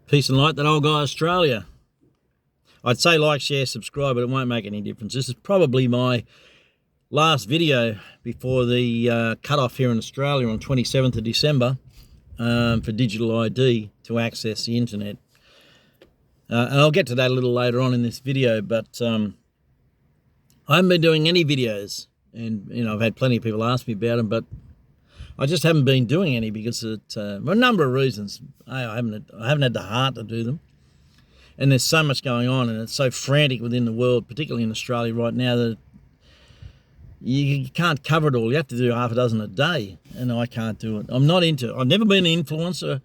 Peace and light, that old guy Australia. I'd say like, share, subscribe, but it won't make any difference. This is probably my last video before the cut-off here in Australia on 27th of December for digital ID to access the internet. And I'll get to that a little later on in this video, but I haven't been doing any videos, and I've had plenty of people ask me about them, but I just haven't been doing any because for a number of reasons. I haven't had the heart to do them, and there's so much going on, and it's so frantic within the world, particularly in Australia right now, that you can't cover it all. You have to do half a dozen a day, and I can't do it. I'm not into it. I've never been an influencer,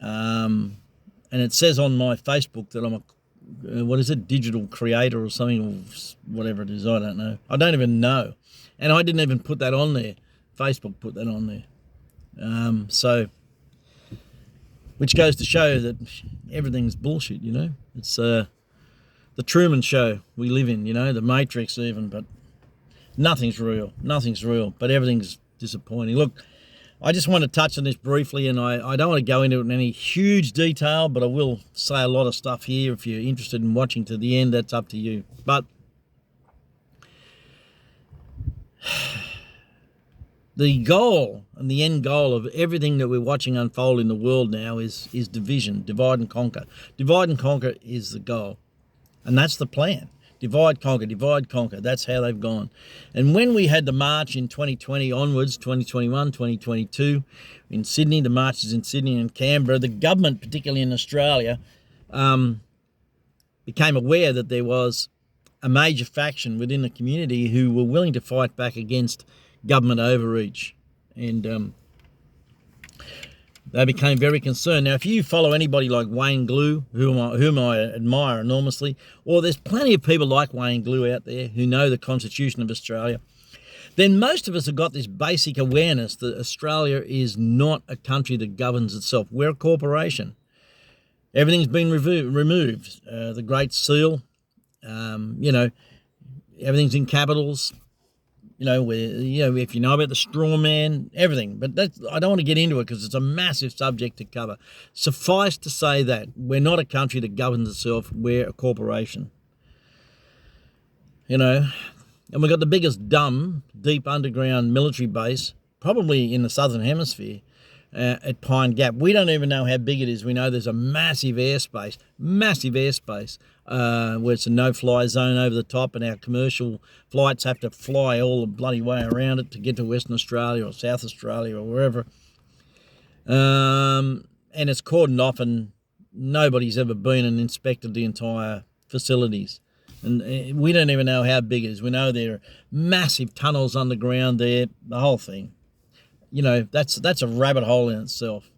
and it says on my Facebook that I'm a digital creator or something, or whatever it is. I don't know. I don't even know, and I didn't even put that on there. Facebook put that on there. So, which goes to show that everything's bullshit, It's the Truman Show we live in, the Matrix even, but nothing's real. Nothing's real, but everything's disappointing. Look, I just want to touch on this briefly, and I don't want to go into it in any huge detail, but I will say a lot of stuff here. If you're interested in watching to the end, that's up to you. But the goal and the end goal of everything that we're watching unfold in the world now is division, divide and conquer. Divide and conquer is the goal. And that's the plan. Divide, conquer. That's how they've gone. And when we had the march in 2020 onwards, 2021, 2022, in Sydney, the marches in Sydney and Canberra, the government, particularly in Australia, became aware that there was a major faction within the community who were willing to fight back against government overreach, and they became very concerned. Now, if you follow anybody like Wayne Glue, whom I admire enormously, or there's plenty of people like Wayne Glue out there who know the Constitution of Australia, then most of us have got this basic awareness that Australia is not a country that governs itself. We're a corporation. Everything's been removed. The Great Seal, everything's in capitals. If you know about the straw man, everything. But I don't want to get into it because it's a massive subject to cover. Suffice to say that we're not a country that governs itself. We're a corporation. And we've got the biggest deep underground military base, probably in the Southern Hemisphere, at Pine Gap. We don't even know how big it is. We know there's a massive airspace, where it's a no-fly zone over the top, and our commercial flights have to fly all the bloody way around it to get to Western Australia or South Australia or wherever. And it's cordoned off, and nobody's ever been and inspected the entire facilities. And we don't even know how big it is. We know there are massive tunnels underground there, the whole thing. That's a rabbit hole in itself.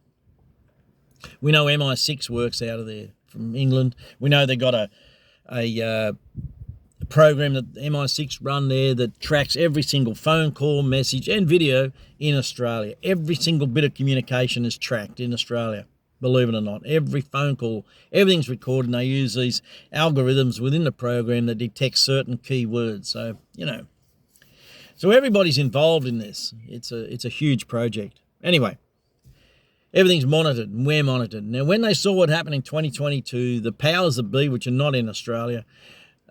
We know MI6 works out of there from England. We know they got a program that MI6 run there that tracks every single phone call, message and video in Australia. Every single bit of communication is tracked in Australia, believe it or not. Every phone call, everything's recorded, and they use these algorithms within the program that detect certain key words. So everybody's involved in this. It's a huge project. Anyway, everything's monitored, and we're monitored. Now, when they saw what happened in 2022, the powers that be, which are not in Australia,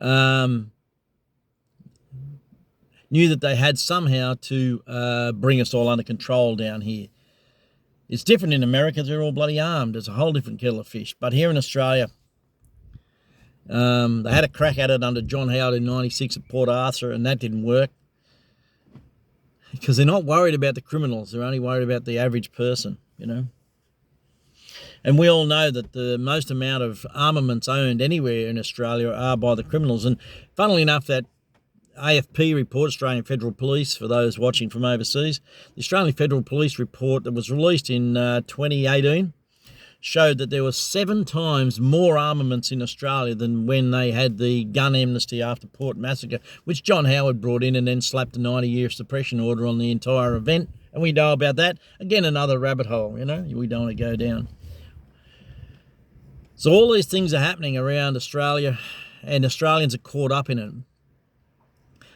knew that they had somehow to bring us all under control down here. It's different in America. They're all bloody armed. It's a whole different kettle of fish. But here in Australia, they had a crack at it under John Howard in 96 at Port Arthur, and that didn't work. Because they're not worried about the criminals. They're only worried about the average person, And we all know that the most amount of armaments owned anywhere in Australia are by the criminals. And funnily enough, that AFP report, Australian Federal Police, for those watching from overseas, the Australian Federal Police report that was released in 2018 showed that there were 7 times more armaments in Australia than when they had the gun amnesty after Port Massacre, which John Howard brought in and then slapped a 90-year suppression order on the entire event. And we know about that. Again, another rabbit hole, we don't want to go down. So all these things are happening around Australia, and Australians are caught up in it.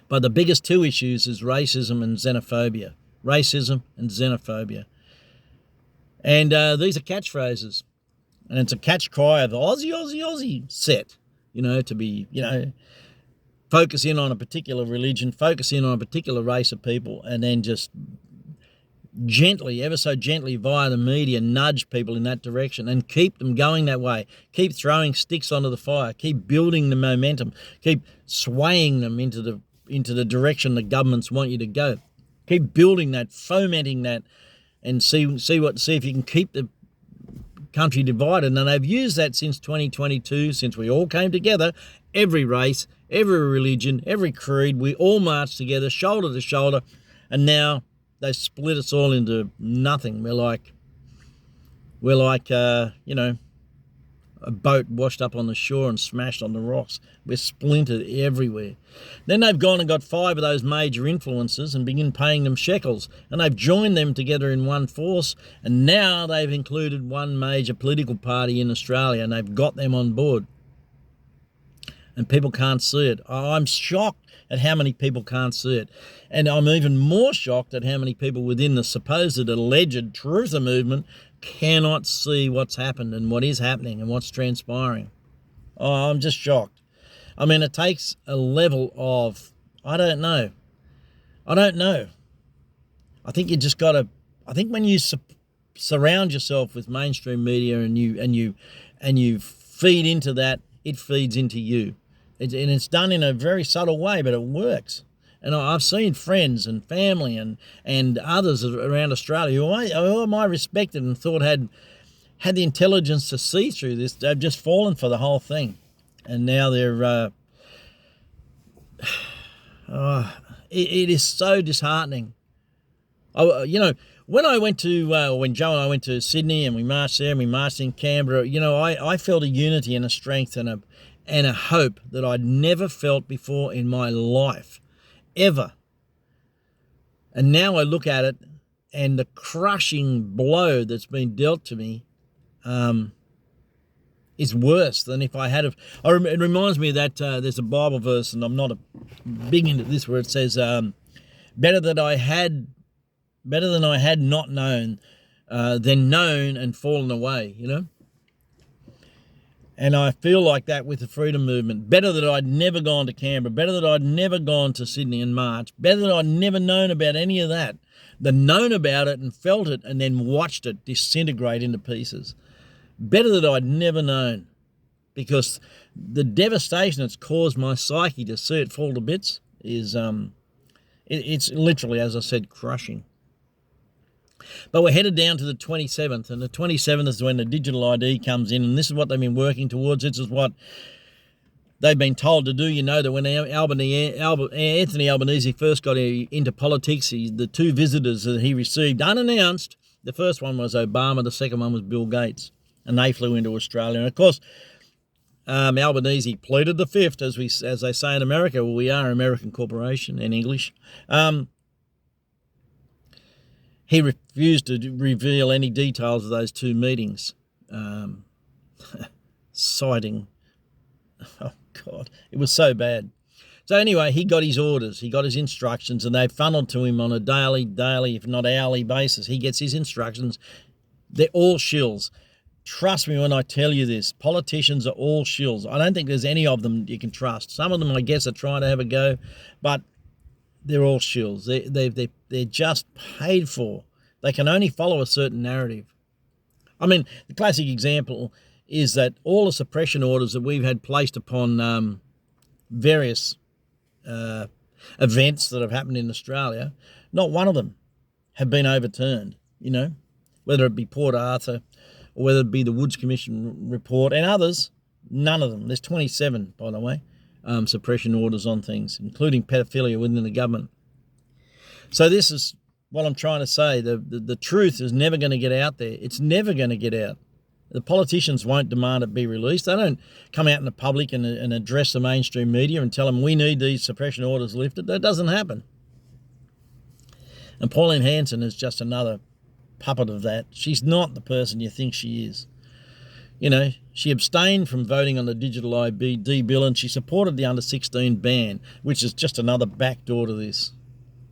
But the biggest 2 issues is racism and xenophobia. Racism and xenophobia. And these are catchphrases. And it's a catch cry of the Aussie, Aussie, Aussie set, to be, focus in on a particular religion, focus in on a particular race of people, and then just gently, ever so gently via the media, nudge people in that direction and keep them going that way. Keep throwing sticks onto the fire. Keep building the momentum. Keep swaying them into the direction the governments want you to go. Keep building that, fomenting that, and see if you can keep the country divided. And they've used that since 2022, since we all came together, every race, every religion, every creed, we all marched together, shoulder to shoulder, and now they split us all into nothing. We're like a boat washed up on the shore and smashed on the rocks. We're splintered everywhere. Then they've gone and got 5 of those major influencers and begin paying them shekels. And they've joined them together in one force. And now they've included one major political party in Australia and they've got them on board. And people can't see it. I'm shocked at how many people can't see it. And I'm even more shocked at how many people within the supposed alleged truther movement cannot see what's happened and what is happening and what's transpiring. I'm just shocked. I mean, it takes a level of, I don't know. I think you just got to, I think when you surround yourself with mainstream media and you feed into that, it feeds into you. And it's done in a very subtle way, but it works. And I've seen friends and family and others around Australia who I respected and thought had the intelligence to see through this. They've just fallen for the whole thing. And now they're, it is so disheartening. When I went to, when Joe and I went to Sydney and we marched there and we marched in Canberra, I felt a unity and a strength and a hope that I'd never felt before in my life. Ever. And now I look at it and the crushing blow that's been dealt to me is worse than if I had it reminds me of that there's a Bible verse, and I'm not big into this, where it says better than I had not known than known and fallen away, And I feel like that with the freedom movement. Better that I'd never gone to Canberra. Better that I'd never gone to Sydney and marched. Better that I'd never known about any of that than known about it and felt it and then watched it disintegrate into pieces. Better that I'd never known, because the devastation it's caused my psyche to see it fall to bits is it's literally, as I said, crushing. But we're headed down to the 27th, and the 27th is when the digital ID comes in, and this is what they've been working towards. This is what they've been told to do. That when Anthony Albanese first got into politics, the 2 visitors that he received unannounced, the first one was Obama, the second one was Bill Gates, and they flew into Australia. And of course, Albanese pleaded the fifth, as they say in America. Well, we are an American corporation in English. He refused to reveal any details of those 2 meetings, citing, oh God, it was so bad. So anyway, he got his orders, he got his instructions, and they funneled to him on a daily, if not hourly basis. He gets his instructions. They're all shills. Trust me when I tell you this, politicians are all shills. I don't think there's any of them you can trust. Some of them, I guess, are trying to have a go, but they're all shills. They're just paid for. They can only follow a certain narrative. I mean, the classic example is that all the suppression orders that we've had placed upon various events that have happened in Australia, not one of them have been overturned, whether it be Port Arthur or whether it be the Woods Commission report and others, none of them. There's 27, by the way. Suppression orders on things, including pedophilia within the government. So this is what I'm trying to say. The truth is never going to get out there. It's never going to get out. The politicians won't demand it be released. They don't come out in the public and address the mainstream media and tell them we need these suppression orders lifted. That doesn't happen. And Pauline Hanson is just another puppet of that. She's not the person you think she is. She abstained from voting on the digital ID bill, and she supported the under-16 ban, which is just another backdoor to this.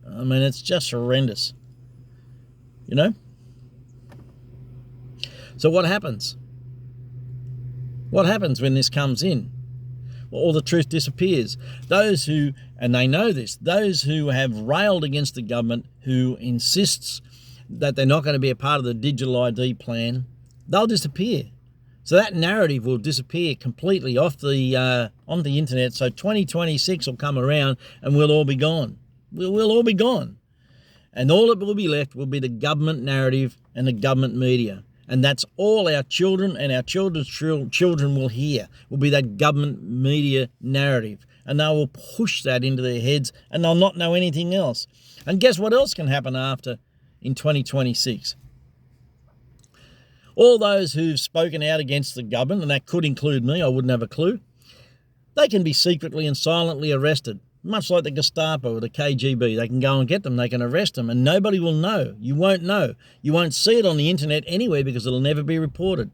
I mean, it's just horrendous. So what happens? What happens when this comes in? Well, all the truth disappears. Those who, and they know this, those who have railed against the government, who insists that they're not going to be a part of the digital ID plan, they'll disappear. So that narrative will disappear completely off the on the internet. So 2026 will come around and we'll all be gone. We'll all be gone. And all that will be left will be the government narrative and the government media. And that's all our children and our children's children will hear, will be that government media narrative. And they will push that into their heads and they'll not know anything else. And guess what else can happen after in 2026? All those who've spoken out against the government, and that could include me, I wouldn't have a clue, they can be secretly and silently arrested. Much like the Gestapo or the KGB, they can go and get them, they can arrest them, and nobody will know. You won't know. You won't see it on the internet anywhere because it'll never be reported.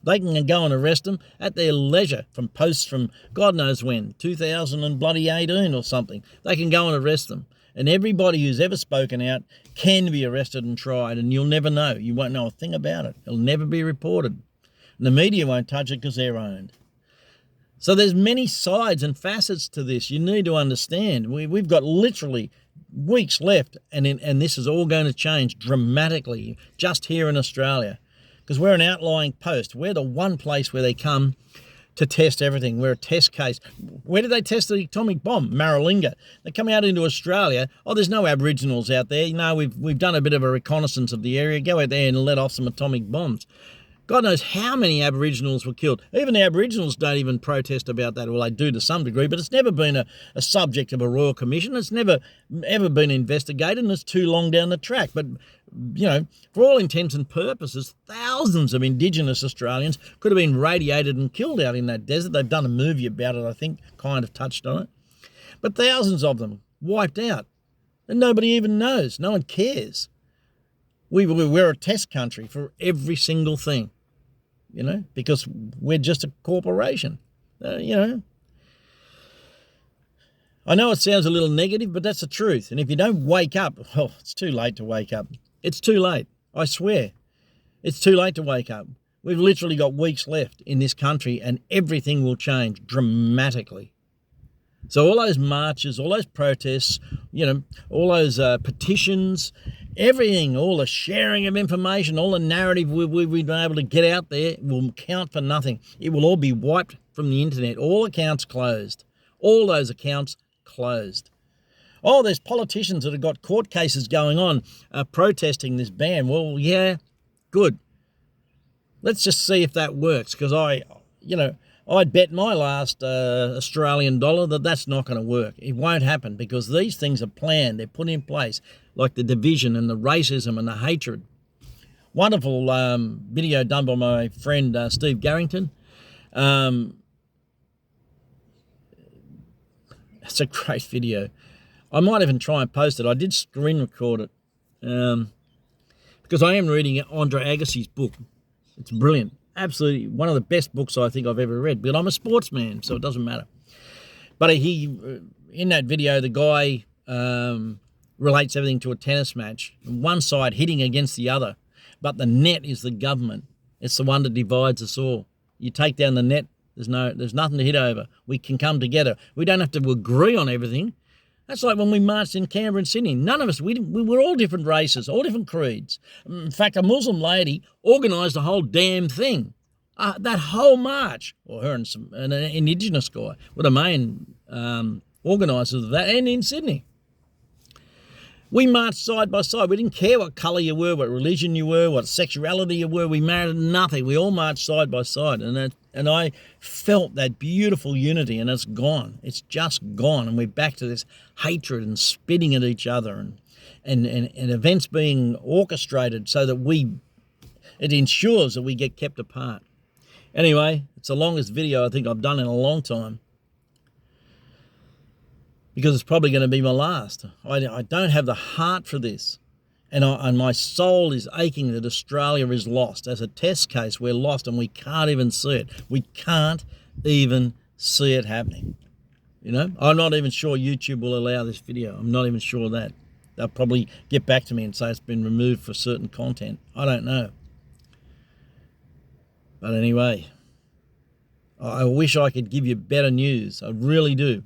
They can go and arrest them at their leisure from posts from God knows when, 2018 or something. They can go and arrest them. And everybody who's ever spoken out can be arrested and tried, and you'll never know. You won't know a thing about it. It'll never be reported. And the media won't touch it because they're owned. So there's many sides and facets to this. You need to understand. We've got literally weeks left, and this is all going to change dramatically just here in Australia, because we're an outlying post. We're the one place where they come to test everything. We're a test case. Where did they test the atomic bomb? Maralinga. They come out into Australia. Oh, there's no Aboriginals out there. No, we've done a bit of a reconnaissance of the area. Go out there and let off some atomic bombs. God knows how many Aboriginals were killed. Even the Aboriginals don't even protest about that. Well, they do to some degree, but it's never been a subject of a royal commission. It's never ever been investigated, and it's too long down the track. But, you know, for all intents and purposes, thousands of Indigenous Australians could have been radiated and killed out in that desert. They've done a movie about it, I think, kind of touched on it. But thousands of them wiped out, and nobody even knows. No one cares. We're a test country for every single thing. You know, because we're just a corporation, you know. I know it sounds a little negative, but that's the truth. And if you don't wake up, well, it's too late to wake up. It's too late. I swear. It's too late to wake up. We've literally got weeks left in this country and everything will change dramatically. So all those marches, all those protests, you know, all those petitions, everything, all the sharing of information, all the narrative we've been able to get out there will count for nothing. It will all be wiped from the internet. All accounts closed. All those accounts closed. Oh, there's politicians that have got court cases going on protesting this ban. Well, yeah, good. Let's just see if that works, because I'd bet my last Australian dollar that that's not going to work. It won't happen because these things are planned. They're put in place, like the division and the racism and the hatred. Wonderful video done by my friend Steve Garrington. It's a great video. I might even try and post it. I did screen record it because I am reading Andre Agassi's book. It's brilliant. Absolutely one of the best books I think I've ever read, but I'm a sportsman, so it doesn't matter. But in that video, the guy relates everything to a tennis match, one side hitting against the other, but the net is the government. It's the one that divides us all. You take down the net, there's nothing to hit over. We can come together. We don't have to agree on everything. That's like when we marched in Canberra and Sydney. None of us, we were all different races, all different creeds. In fact, a Muslim lady organised the whole damn thing. That whole march, or her and an Indigenous guy, were the main organisers of that, and in Sydney. We marched side by side. We didn't care what colour you were, what religion you were, what sexuality you were. We mattered nothing. We all marched side by side. And I felt that beautiful unity, and it's gone. It's just gone. And we're back to this hatred and spitting at each other and events being orchestrated so that it ensures that we get kept apart. Anyway, it's the longest video I think I've done in a long time, because it's probably going to be my last. I don't have the heart for this. And my soul is aching that Australia is lost. As a test case, we're lost and we can't even see it. We can't even see it happening. You know, I'm not even sure YouTube will allow this video. I'm not even sure that. They'll probably get back to me and say it's been removed for certain content. I don't know. But anyway, I wish I could give you better news. I really do.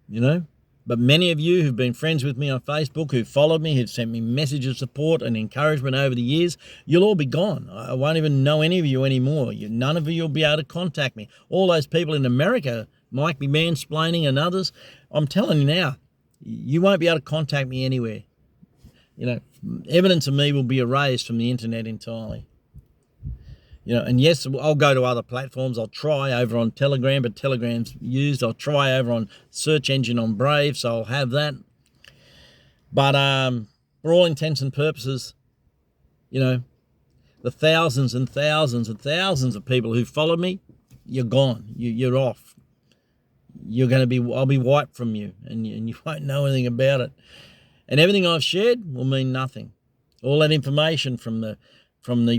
You know? But many of you who've been friends with me on Facebook, who've followed me, who've sent me messages of support and encouragement over the years, you'll all be gone. I won't even know any of you anymore. None of you will be able to contact me. All those people in America, Mike be mansplaining and others, I'm telling you now, you won't be able to contact me anywhere. You know, evidence of me will be erased from the internet entirely. You know, and yes, I'll go to other platforms. I'll try over on Telegram, but Telegram's used. I'll try over on search engine on Brave, so I'll have that. But for all intents and purposes, you know, the thousands and thousands and thousands of people who followed me, you're gone. You're off. I'll be wiped from you, and you won't know anything about it. And everything I've shared will mean nothing. All that information from the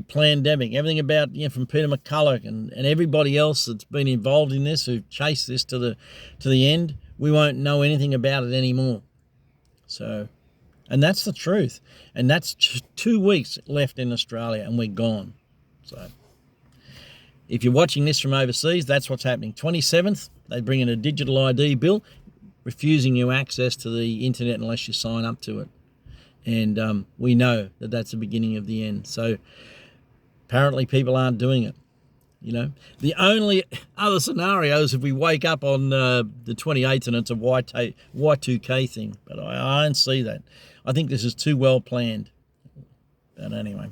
pandemic, everything about, from Peter McCulloch and everybody else that's been involved in this, who've chased this to the end, we won't know anything about it anymore. So, and that's the truth. And that's 2 weeks left in Australia, and we're gone. So, if you're watching this from overseas, that's what's happening. 27th, they bring in a digital ID bill, refusing you access to the internet unless you sign up to it. And we know that that's the beginning of the end. So apparently people aren't doing it. You know, the only other scenario is if we wake up on the 28th and it's a Y2K thing. But I don't see that. I think this is too well planned. But anyway,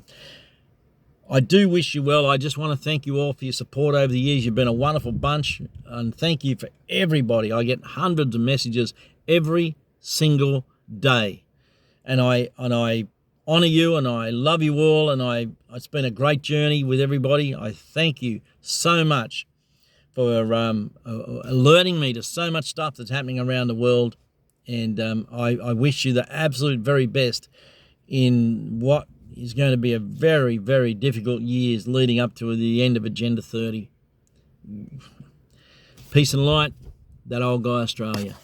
I do wish you well. I just want to thank you all for your support over the years. You've been a wonderful bunch. And thank you for everybody. I get hundreds of messages every single day. And I honour you, and I love you all, and it's been a great journey with everybody. I thank you so much for alerting me to so much stuff that's happening around the world, and I wish you the absolute very best in what is going to be a very, very difficult years leading up to the end of Agenda 30. Peace and light, that old guy Australia.